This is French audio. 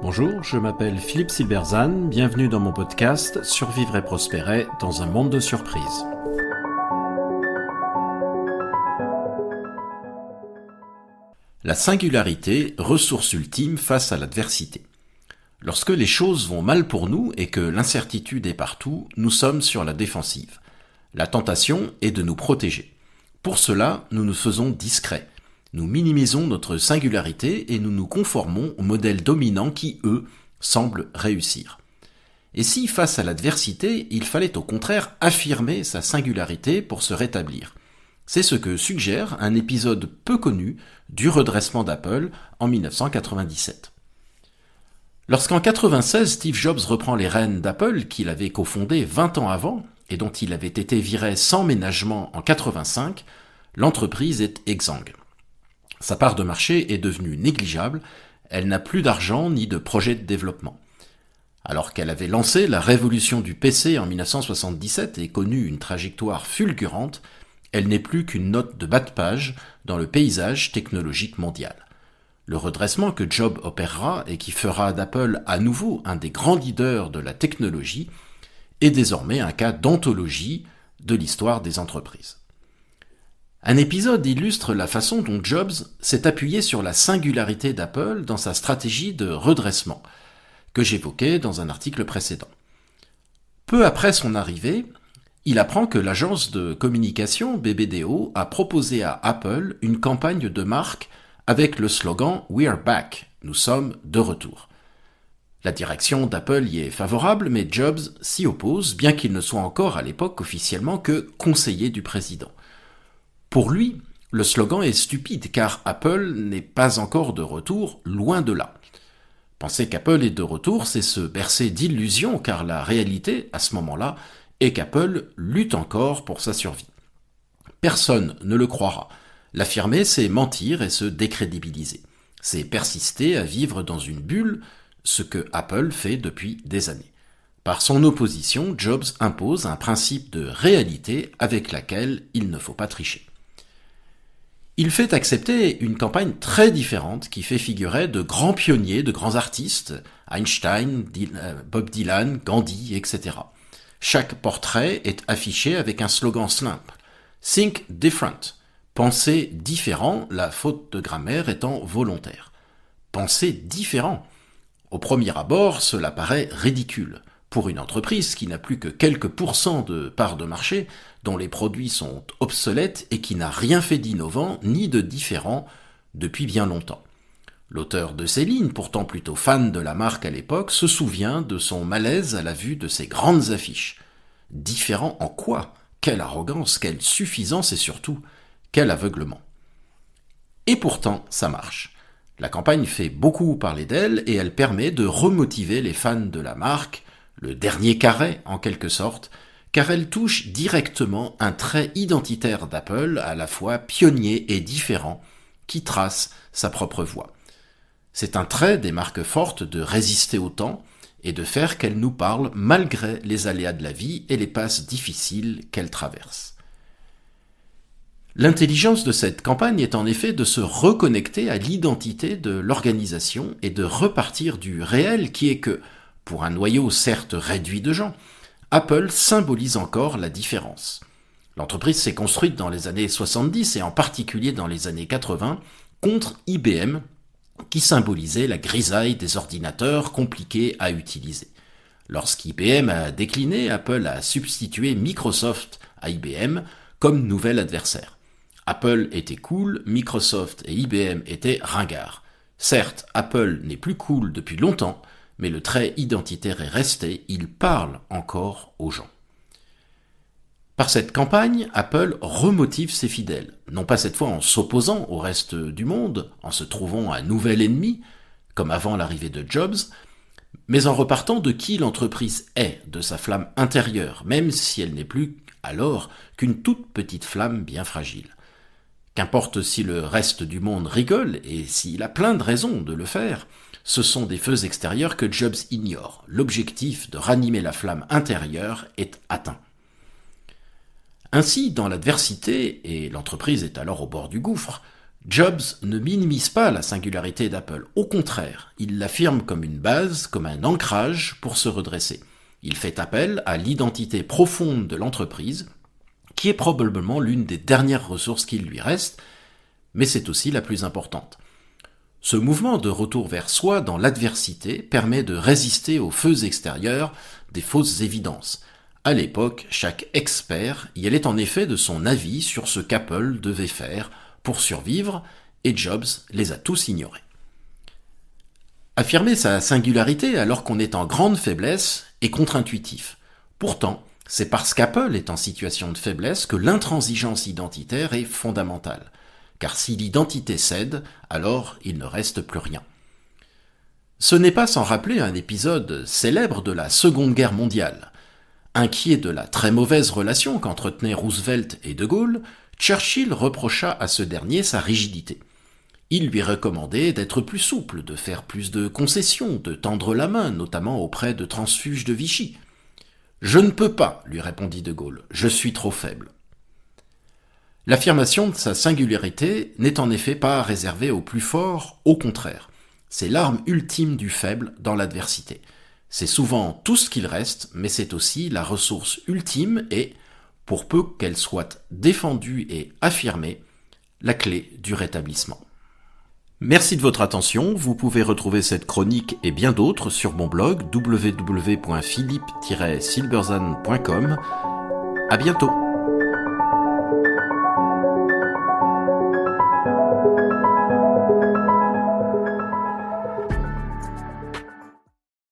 Bonjour, je m'appelle Philippe Silberzan, bienvenue dans mon podcast Survivre et prospérer dans un monde de surprises. La singularité, ressource ultime face à l'adversité. Lorsque les choses vont mal pour nous et que l'incertitude est partout, nous sommes sur la défensive. La tentation est de nous protéger. Pour cela, nous nous faisons discrets. Nous minimisons notre singularité et nous nous conformons aux modèles dominants qui, eux, semblent réussir. Et si, face à l'adversité, il fallait au contraire affirmer sa singularité pour se rétablir? C'est ce que suggère un épisode peu connu du redressement d'Apple en 1997. Lorsqu'en 1996, Steve Jobs reprend les rênes d'Apple qu'il avait cofondé 20 ans avant et dont il avait été viré sans ménagement en 1985, l'entreprise est exsangue. Sa part de marché est devenue négligeable, elle n'a plus d'argent ni de projet de développement. Alors qu'elle avait lancé la révolution du PC en 1977 et connu une trajectoire fulgurante, elle n'est plus qu'une note de bas de page dans le paysage technologique mondial. Le redressement que Jobs opérera et qui fera d'Apple à nouveau un des grands leaders de la technologie est désormais un cas d'anthologie de l'histoire des entreprises. Un épisode illustre la façon dont Jobs s'est appuyé sur la singularité d'Apple dans sa stratégie de redressement, que j'évoquais dans un article précédent. Peu après son arrivée, il apprend que l'agence de communication BBDO a proposé à Apple une campagne de marque avec le slogan « We're back », nous sommes de retour. La direction d'Apple y est favorable, mais Jobs s'y oppose, bien qu'il ne soit encore à l'époque officiellement que conseiller du président. Pour lui, le slogan est stupide car Apple n'est pas encore de retour, loin de là. Penser qu'Apple est de retour, c'est se bercer d'illusions car la réalité, à ce moment-là, est qu'Apple lutte encore pour sa survie. Personne ne le croira. L'affirmer, c'est mentir et se décrédibiliser. C'est persister à vivre dans une bulle, ce que Apple fait depuis des années. Par son opposition, Jobs impose un principe de réalité avec laquelle il ne faut pas tricher. Il fait accepter une campagne très différente qui fait figurer de grands pionniers, de grands artistes, Einstein, Bob Dylan, Gandhi, etc. Chaque portrait est affiché avec un slogan simple, « Think different », penser différent, la faute de grammaire étant volontaire. Penser différent. Au premier abord, cela paraît ridicule. Pour une entreprise qui n'a plus que quelques pourcents de parts de marché, dont les produits sont obsolètes et qui n'a rien fait d'innovant ni de différent depuis bien longtemps. L'auteur de ces lignes, pourtant plutôt fan de la marque à l'époque, se souvient de son malaise à la vue de ces grandes affiches. Différent en quoi? Quelle arrogance, quelle suffisance et surtout, quel aveuglement. Et pourtant, ça marche. La campagne fait beaucoup parler d'elle et elle permet de remotiver les fans de la marque, le dernier carré en quelque sorte, car elle touche directement un trait identitaire d'Apple, à la fois pionnier et différent, qui trace sa propre voie. C'est un trait des marques fortes de résister au temps et de faire qu'elles nous parlent malgré les aléas de la vie et les passes difficiles qu'elles traversent. L'intelligence de cette campagne est en effet de se reconnecter à l'identité de l'organisation et de repartir du réel qui est que, pour un noyau certes réduit de gens, Apple symbolise encore la différence. L'entreprise s'est construite dans les années 70 et en particulier dans les années 80 contre IBM qui symbolisait la grisaille des ordinateurs compliqués à utiliser. Lorsqu'IBM a décliné, Apple a substitué Microsoft à IBM comme nouvel adversaire. Apple était cool, Microsoft et IBM étaient ringards. Certes, Apple n'est plus cool depuis longtemps, mais le trait identitaire est resté, il parle encore aux gens. Par cette campagne, Apple remotive ses fidèles, non pas cette fois en s'opposant au reste du monde, en se trouvant un nouvel ennemi, comme avant l'arrivée de Jobs, mais en repartant de qui l'entreprise est, de sa flamme intérieure, même si elle n'est plus alors qu'une toute petite flamme bien fragile. Qu'importe si le reste du monde rigole, et s'il a plein de raisons de le faire, ce sont des feux extérieurs que Jobs ignore. L'objectif de ranimer la flamme intérieure est atteint. Ainsi, dans l'adversité, et l'entreprise est alors au bord du gouffre, Jobs ne minimise pas la singularité d'Apple, au contraire, il l'affirme comme une base, comme un ancrage pour se redresser. Il fait appel à l'identité profonde de l'entreprise, qui est probablement l'une des dernières ressources qu'il lui reste, mais c'est aussi la plus importante. Ce mouvement de retour vers soi dans l'adversité permet de résister aux feux extérieurs des fausses évidences. À l'époque, chaque expert y allait en effet de son avis sur ce qu'Apple devait faire pour survivre, et Jobs les a tous ignorés. Affirmer sa singularité alors qu'on est en grande faiblesse est contre-intuitif. Pourtant, c'est parce qu'Apple est en situation de faiblesse que l'intransigeance identitaire est fondamentale. Car si l'identité cède, alors il ne reste plus rien. Ce n'est pas sans rappeler un épisode célèbre de la Seconde Guerre mondiale. Inquiet de la très mauvaise relation qu'entretenaient Roosevelt et De Gaulle, Churchill reprocha à ce dernier sa rigidité. Il lui recommandait d'être plus souple, de faire plus de concessions, de tendre la main, notamment auprès de transfuges de Vichy. « Je ne peux pas, lui répondit De Gaulle, je suis trop faible. » L'affirmation de sa singularité n'est en effet pas réservée aux plus forts, au contraire. C'est l'arme ultime du faible dans l'adversité. C'est souvent tout ce qu'il reste, mais c'est aussi la ressource ultime et, pour peu qu'elle soit défendue et affirmée, la clé du rétablissement. Merci de votre attention, vous pouvez retrouver cette chronique et bien d'autres sur mon blog www.philippe-silberzan.com. À bientôt.